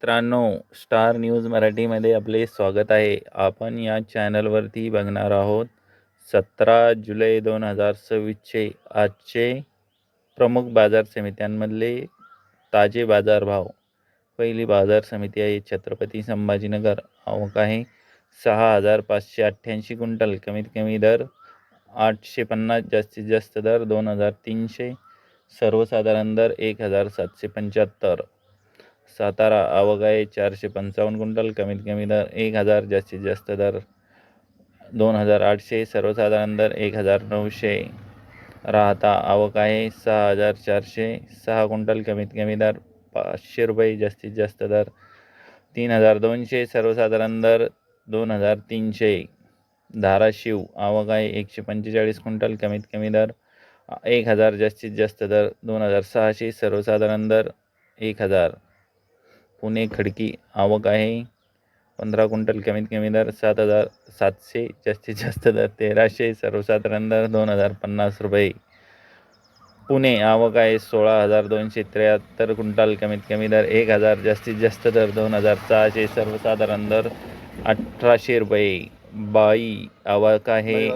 मित्रांनो, star news मराठीमध्ये आपले स्वागत आहे. आपण या चॅनलवरती बघणार आहोत 17 जुलै 2026चे आजचे प्रमुख बाजार समित्यांमधले ताजे बाजारभाव. पहिली बाजार समिती आहे छत्रपती संभाजीनगर. आवक आहे 6,588 क्विंटल. कमीत कमी दर 850, जास्तीत जास्त दर 2,300, सर्वसाधारण दर 1,775. सातारा. आवक आहे 455 क्विंटल. कमीत कमी दर 1,000, जास्तीत जास्त दर 2,800, सर्वसाधारण दर 1,900. राहता. आवक आहे 6,406 क्विंटल. कमीत कमी दर 500 रुपये, जास्तीत जास्त दर 3,200, सर्वसाधारण दर 2,300. धाराशिव. आवक आहे 145 क्विंटल. कमीत कमी दर 1,000, जास्तीत जास्त दर 2,600, सर्वसाधारण दर 1,000. पुणे. खडकी. आवक आहे 15 क्विंटल. कमीत कमी दर 7,700, जास्तीत जास्त दर 1,300, सर्वसाधारण दर 2,050 रुपये. पुणे. आवक आहे 16,273 क्विंटल. कमीत कमी दर 1,000, जास्तीत जास्त दर 2,600, सर्वसाधारण दर 1,800 रुपये. बाई. आवक आहे